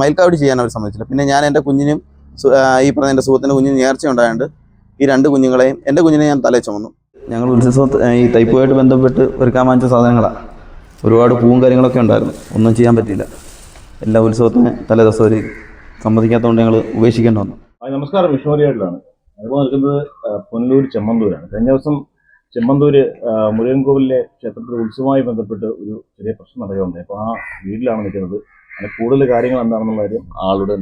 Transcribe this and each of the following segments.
മയിൽക്കാവടി ചെയ്യാൻ അവർ സമ്മതിച്ചില്ല. പിന്നെ ഞാൻ എൻ്റെ കുഞ്ഞിനും ഈ പറഞ്ഞ എൻ്റെ സുഹൃത്തിൻ്റെ കുഞ്ഞിന് നേർച്ച ഉണ്ടായതുകൊണ്ട് ഈ രണ്ട് കുഞ്ഞുങ്ങളെയും എൻ്റെ കുഞ്ഞിനെ ഞാൻ തലയിൽ ചുമന്നു. ഞങ്ങൾ ഉത്സവത്ത് ഈ തൈപ്പുമായിട്ട് ബന്ധപ്പെട്ട് ഒരുക്കാൻ വാങ്ങിച്ച സാധനങ്ങളാണ്. ഒരുപാട് പൂവും കാര്യങ്ങളൊക്കെ ഉണ്ടായിരുന്നു. ഒന്നും ചെയ്യാൻ പറ്റിയില്ല. എല്ലാ ഉത്സവത്തിന് തലേ ദിവസം ഒരു സമ്മതിക്കാത്തതുകൊണ്ട് ഞങ്ങൾ ഉപേക്ഷിക്കേണ്ടി വന്നു. നമസ്കാരം, വിഷ്ണുരിയായിട്ടാണ്. അതുപോലെ നിൽക്കുന്നത് പുനലൂർ ചെമ്മന്തൂരാണ്. കഴിഞ്ഞ ദിവസം ചെമ്മന്തൂര് മുരുകൻകോവിലെ ക്ഷേത്രത്തിലെ ഉത്സവവുമായി ബന്ധപ്പെട്ട് ഒരു ചെറിയ പ്രശ്നം നടക്കുന്നുണ്ട്. അപ്പോൾ ആ വീട്ടിലാണ് നിൽക്കുന്നത്. അതിന് കൂടുതൽ കാര്യങ്ങൾ എന്താണെന്നുള്ള കാര്യം ആളുടെ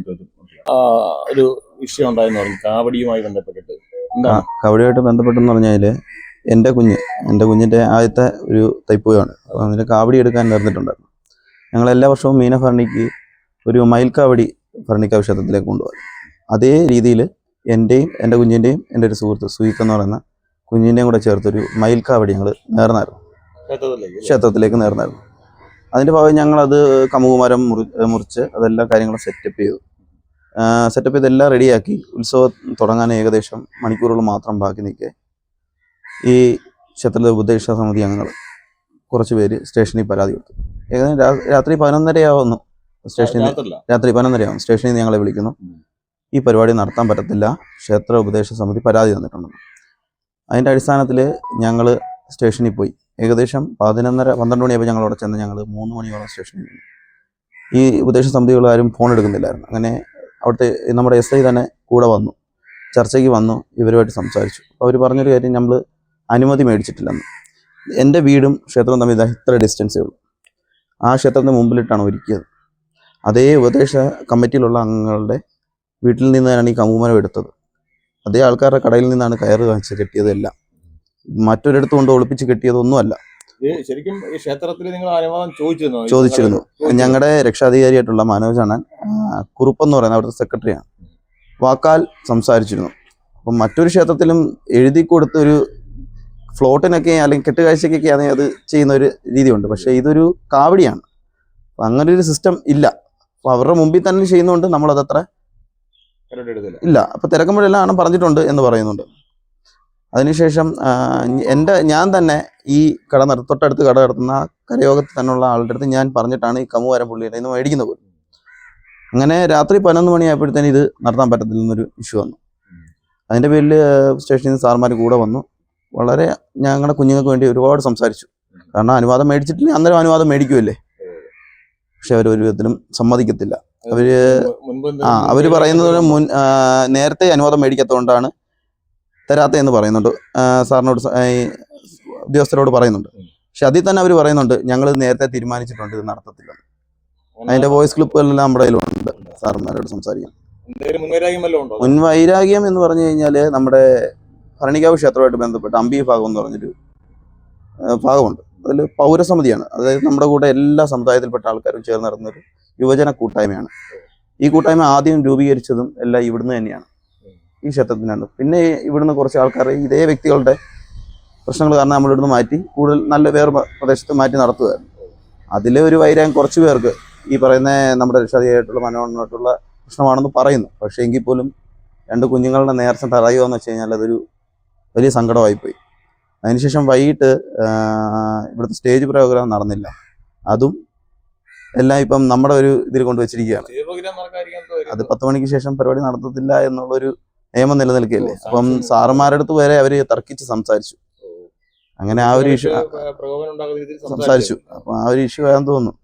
ഒരു വിഷയം ഉണ്ടായെന്ന് പറഞ്ഞു. കാവടിയുമായി ബന്ധപ്പെട്ടിട്ട് എന്താണ്? കാവടിയുമായിട്ട് ബന്ധപ്പെട്ടെന്ന് പറഞ്ഞാൽ എൻ്റെ കുഞ്ഞിൻ്റെ ആദ്യത്തെ ഒരു തൈപ്പൂയാണ്. അപ്പോൾ അതിൻ്റെ കാവടി എടുക്കാൻ നേർന്നിട്ടുണ്ടായിരുന്നു. ഞങ്ങൾ എല്ലാ വർഷവും മീനഭരണിക്ക് ഒരു മയിൽക്കാവടി ഭരണിക്കാവ് ക്ഷേത്രത്തിലേക്ക് കൊണ്ടുപോകും. അതേ രീതിയിൽ എൻ്റെയും എൻ്റെ കുഞ്ഞിൻ്റെയും എൻ്റെ ഒരു സുഹൃത്ത് സുഹിത്ത് എന്ന് പറയുന്ന കുഞ്ഞിൻ്റെയും കൂടെ ചേർത്തൊരു മയിൽക്കാവടി ഞങ്ങൾ നേർന്നായിരുന്നു, ക്ഷേത്രത്തിലേക്ക് നേർന്നായിരുന്നു. അതിൻ്റെ ഭാഗം ഞങ്ങളത് കമുകുമരം മുറിച്ച് അതെല്ലാ കാര്യങ്ങളും സെറ്റപ്പ് ചെയ്ത് എല്ലാം റെഡിയാക്കി. ഉത്സവം തുടങ്ങാൻ ഏകദേശം മണിക്കൂറുകൾ മാത്രം ബാക്കി നിൽക്കെ ഈ ക്ഷേത്രത്തിലെ ഉപദേശ സമിതി അംഗങ്ങൾ കുറച്ച് പേര് സ്റ്റേഷനിൽ പരാതി കൊടുത്തു. ഏകദേശം രാത്രി 11:30 സ്റ്റേഷനിൽ രാത്രി 11:30 സ്റ്റേഷനിൽ നിന്ന് ഞങ്ങളെ വിളിക്കുന്നു. ഈ പരിപാടി നടത്താൻ പറ്റത്തില്ല, ക്ഷേത്ര ഉപദേശ സമിതി പരാതി തന്നിട്ടുണ്ടെന്ന്. അതിൻ്റെ അടിസ്ഥാനത്തിൽ ഞങ്ങൾ സ്റ്റേഷനിൽ പോയി. ഏകദേശം 11:30-12 മണിയായപ്പോൾ ഞങ്ങൾ അവിടെ ചെന്ന് ഞങ്ങൾ 3 മണിയോളം സ്റ്റേഷനിൽ നിന്നു. ഈ ഉപദേശ സമിതികളാരും ഫോൺ എടുക്കുന്നില്ലായിരുന്നു. അങ്ങനെ അവിടുത്തെ നമ്മുടെ SI തന്നെ കൂടെ വന്നു, ചർച്ചയ്ക്ക് വന്നു, ഇവരുമായിട്ട് സംസാരിച്ചു. അപ്പോൾ അവർ പറഞ്ഞൊരു കാര്യം, നമ്മൾ അനുമതി മേടിച്ചിട്ടില്ലെന്ന്. എൻ്റെ വീടും ക്ഷേത്രവും തമ്മിൽ ഇത്ര ഡിസ്റ്റൻസേ ഉള്ളൂ. ആ ക്ഷേത്രത്തിന് മുമ്പിലിട്ടാണ് ഒരുക്കിയത്. അതേ ഉപദേശ കമ്മിറ്റിയിലുള്ള അംഗങ്ങളുടെ വീട്ടിൽ നിന്നാണ് ഈ കമുകുമരം എടുത്തത്. അതേ ആൾക്കാരുടെ കടയിൽ നിന്നാണ് കയറ് വാങ്ങിച്ച് കെട്ടിയതെല്ലാം. മറ്റൊരിടത്ത് കൊണ്ട് ഒളിപ്പിച്ച് കെട്ടിയതൊന്നുമല്ല. ശരിക്കും ഈ ക്ഷേത്രത്തിൽ നിങ്ങൾ അനുവാദം ചോദിച്ചിരുന്നു. ഞങ്ങളുടെ രക്ഷാധികാരിയായിട്ടുള്ള മനോജ് അണ്ണൻ കുറുപ്പെന്ന് പറയുന്ന അവിടുത്തെ സെക്രട്ടറിയാണ്, വാക്കാൽ സംസാരിച്ചിരുന്നു. അപ്പം മറ്റൊരു ക്ഷേത്രത്തിലും എഴുതി കൊടുത്തൊരു ഫ്ലോട്ടിനൊക്കെ അല്ലെങ്കിൽ കെട്ടുകാഴ്ചക്കൊക്കെ ആണെങ്കിൽ അത് ചെയ്യുന്ന ഒരു രീതിയുണ്ട്. പക്ഷേ ഇതൊരു കാവടിയാണ്, അപ്പം അങ്ങനെ ഒരു സിസ്റ്റം ഇല്ല. അപ്പോൾ അവരുടെ മുമ്പിൽ തന്നെ ചെയ്യുന്നതുകൊണ്ട് നമ്മളതത്ര ഇല്ല. അപ്പോൾ തിരക്കുമ്പോഴെല്ലാം പറഞ്ഞിട്ടുണ്ട് എന്ന് പറയുന്നുണ്ട്. അതിനുശേഷം ഞാൻ തന്നെ ഈ തൊട്ടടുത്ത് കട നടത്തുന്ന കരയോഗത്തിൽ തന്നെയുള്ള ആളുടെ അടുത്ത് ഞാൻ പറഞ്ഞിട്ടാണ് ഈ കമുകുമരം പുള്ളിയുടെ നിന്ന് മേടിക്കുന്നത് പോലും. അങ്ങനെ രാത്രി 11 മണിയായപ്പോഴത്തേന് ഇത് നടത്താൻ പറ്റത്തില്ലെന്നൊരു ഇഷ്യൂ വന്നു. അതിൻ്റെ പേരിൽ സ്റ്റേഷനിൽ നിന്ന് സാർമാർ കൂടെ വന്നു. വളരെ ഞങ്ങളുടെ കുഞ്ഞുങ്ങൾക്ക് വേണ്ടി ഒരുപാട് സംസാരിച്ചു. കാരണം അനുവാദം മേടിച്ചിട്ടില്ല, അന്നേരം അനുവാദം മേടിക്കുമല്ലേ. പക്ഷെ അവർ ഒരു വിധത്തിലും സമ്മതിക്കത്തില്ല. അവർ പറയുന്നത് നേരത്തെ അനുവാദം മേടിക്കാത്തതുകൊണ്ടാണ് തരാത്തതെന്ന് പറയുന്നുണ്ട്. സാറിനോട് ഉദ്യോഗസ്ഥരോട് പറയുന്നുണ്ട്. പക്ഷെ അതിൽ തന്നെ അവർ പറയുന്നുണ്ട്, ഞങ്ങൾ നേരത്തെ തീരുമാനിച്ചിട്ടുണ്ട്, ഇത് നടത്തത്തില്ല. അതിൻ്റെ വോയിസ് ക്ലിപ്പുകളെല്ലാം നമ്മുടെ കയ്യിലുണ്ട്. സാറന്മാരോട് സംസാരിക്കാം. മുൻവൈരാഗ്യം എന്ന് പറഞ്ഞു കഴിഞ്ഞാൽ നമ്മുടെ ഭരണിക്കാവ് ക്ഷേത്രമായിട്ട് ബന്ധപ്പെട്ട് അമ്പി ഭാഗം എന്ന് പറഞ്ഞൊരു ഭാഗമുണ്ട്. അതിൽ പൗരസമിതിയാണ്. അതായത് നമ്മുടെ കൂടെ എല്ലാ സമുദായത്തിൽപ്പെട്ട ആൾക്കാരും ചേർന്ന് നടന്നൊരു യുവജന കൂട്ടായ്മയാണ്. ഈ കൂട്ടായ്മ ആദ്യം രൂപീകരിച്ചതും എല്ലാം ഇവിടുന്ന് തന്നെയാണ്, ഈ ക്ഷേത്രത്തിനാണ്. പിന്നെ ഇവിടുന്ന് കുറച്ച് ആൾക്കാർ ഇതേ വ്യക്തികളുടെ പ്രശ്നങ്ങൾ കാരണം നമ്മളിവിടുന്ന് മാറ്റി കൂടുതൽ നല്ല വേറെ പ്രദേശത്ത് മാറ്റി നടത്തുകയായിരുന്നു. അതിലെ ഒരു വൈരാഗ്യം കുറച്ച് പേർക്ക് ഈ പറയുന്ന നമ്മുടെ രക്ഷാധികാരിയായിട്ടുള്ള മനോഹരമായിട്ടുള്ള പ്രശ്നമാണെന്ന് പറയുന്നു. പക്ഷേ എങ്കിൽ പോലും 2 കുഞ്ഞുങ്ങളുടെ നേർച്ച തടയുക എന്ന് വെച്ച് കഴിഞ്ഞാൽ അതൊരു വലിയ സങ്കടമായിപ്പോയി. അതിനുശേഷം വൈകിട്ട് ഇവിടുത്തെ സ്റ്റേജ് പ്രോഗ്രാം നടന്നില്ല. അതും എല്ലാം ഇപ്പം നമ്മുടെ ഒരു ഇതിൽ കൊണ്ടുവച്ചിരിക്കുകയാണ്. അത് 10 മണിക്ക് ശേഷം പരിപാടി നടത്തത്തില്ല എന്നുള്ളൊരു നിയമം നിലനിൽക്കുകയല്ലേ. അപ്പം സാറന്മാരുടെ അടുത്ത് വരെ അവർ തർക്കിച്ച് സംസാരിച്ചു. അങ്ങനെ ആ ഒരു ഇഷ്യൂ സംസാരിച്ചു. അപ്പം ആ ഒരു ഇഷ്യൂ ആയെന്ന് തോന്നുന്നു.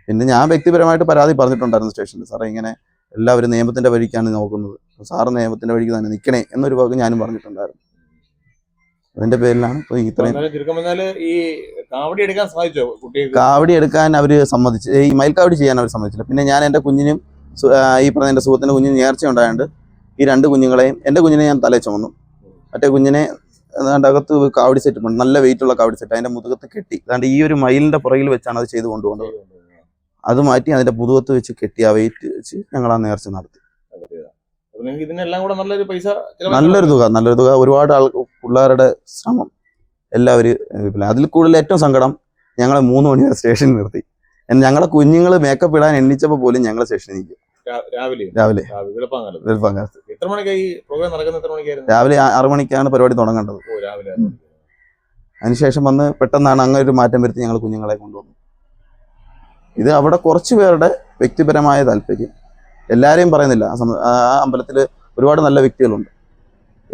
പിന്നെ ഞാൻ വ്യക്തിപരമായിട്ട് പരാതി പറഞ്ഞിട്ടുണ്ടായിരുന്നു സ്റ്റേഷനിൽ. സാറേ, ഇങ്ങനെ എല്ലാവരും നിയമത്തിൻ്റെ വഴിക്കാണ് നോക്കുന്നത്, സാറ് നിയമത്തിൻ്റെ വഴിക്ക് തന്നെ നിൽക്കണേ എന്നൊരു ഭാഗം ഞാനും പറഞ്ഞിട്ടുണ്ടായിരുന്നു. അതിൻ്റെ പേരിലാണ് ഇപ്പോൾ ഇത്രയും കാവടി എടുക്കാൻ അവർ സമ്മതിച്ചു. ഈ മയിൽക്കാവടി ചെയ്യാൻ അവർ സമ്മതിച്ചില്ല. പിന്നെ ഞാൻ എൻ്റെ കുഞ്ഞിനും ഈ പറഞ്ഞ എൻ്റെ സുഹൃത്തിൻ്റെ കുഞ്ഞിന് നേർച്ച ഉണ്ടായതുകൊണ്ട് ഈ 2 കുഞ്ഞുങ്ങളെയും എൻ്റെ കുഞ്ഞിനെ ഞാൻ തലയിൽ ചുമന്നു. മറ്റേ കുഞ്ഞിനെ അകത്ത് കാവടി സെറ്റ് ഉണ്ട്, നല്ല വെയിറ്റുള്ള കാവടി സെറ്റ്, അതിൻ്റെ മുതുകത്ത് കെട്ടി. അതാണ്ട് ഈ ഒരു മയിലിൻ്റെ പുറകിൽ വെച്ചാണ് അത് ചെയ്ത് കൊണ്ടുപോകുന്നത്. അത് മാറ്റി അതിൻ്റെ മുതുകത്ത് വെച്ച് കെട്ടി ആ വെയിറ്റ് വെച്ച് ഞങ്ങൾ ആ നേർച്ച നടത്തി. നല്ലൊരു തുക, ഒരുപാട് പിള്ളേരുടെ ശ്രമം എല്ലാവരും. അതിൽ കൂടുതൽ ഏറ്റവും സങ്കടം, ഞങ്ങളെ 3 മണി വരെ സ്റ്റേഷനിൽ നിർത്തി. ഞങ്ങളുടെ കുഞ്ഞുങ്ങൾ മേക്കപ്പ് ഇടാൻ എണ്ണിച്ചപ്പോൾ പോലും ഞങ്ങൾ സ്റ്റേഷനിൽ നിൽക്കും. രാവിലെ 6 മണിക്കാണ് പരിപാടി തുടങ്ങേണ്ടത്. അതിനുശേഷം വന്ന് പെട്ടെന്നാണ് അങ്ങനെ ഒരു മാറ്റം വരുത്തി ഞങ്ങൾ കുഞ്ഞുങ്ങളെ കൊണ്ടുവന്നു. ഇത് അവിടെ കുറച്ച് പേരുടെ വ്യക്തിപരമായ താല്പര്യം, എല്ലാവരെയും പറയുന്നില്ല. ആ അമ്പലത്തിൽ ഒരുപാട് നല്ല വ്യക്തികളുണ്ട്,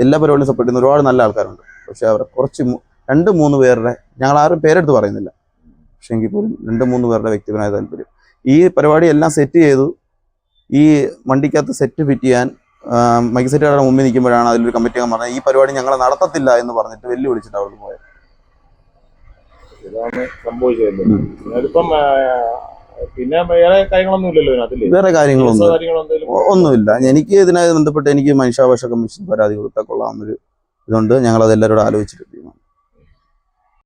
എല്ലാ പരിപാടിയും സപ്പോർട്ട് ചെയ്യുന്ന ഒരുപാട് നല്ല ആൾക്കാരുണ്ട്. പക്ഷെ അവരെ കുറച്ച് 2-3 പേരുടെ, ഞങ്ങൾ ആരും പേരെടുത്ത് പറയുന്നില്ല, പക്ഷെ എങ്കിൽ പോലും 2-3 പേരുടെ വ്യക്തിപരമായ താല്പര്യം. ഈ പരിപാടി എല്ലാം സെറ്റ് ചെയ്തു, ഈ വണ്ടിക്കകത്ത് സെറ്റ് ഫിറ്റ് ചെയ്യാൻ മൈക്ക് സെറ്റുകാരുടെ മുമ്പിൽ നിൽക്കുമ്പോഴാണ് അതിലൊരു കമ്മിറ്റി അംഗം പറഞ്ഞത് ഈ പരിപാടി ഞങ്ങൾ നടത്തത്തില്ല എന്ന് പറഞ്ഞിട്ട് വെല്ലുവിളിച്ചിട്ട് അവിടെ പോയത്. ഇതാണ് സംഭവിച്ചത്. അതിപ്പം പിന്നെ വേറെ കാര്യങ്ങളൊന്നും ഇല്ലല്ലോ ഇതിനകത്തില്ലേ? വേറെ കാര്യങ്ങളൊന്നും എന്തെങ്കിലും ഒന്നുമില്ല. എനിക്ക് ഇതിനായി ബന്ധപ്പെട്ട് എനിക്ക് മനുഷ്യാവകാശ കമ്മീഷൻ പരാതി കൊടുത്താൽ കൊള്ളാമെന്നൊരു ഇതുകൊണ്ട് ഞങ്ങളത് എല്ലാവരോടും ആലോചിച്ചിട്ട്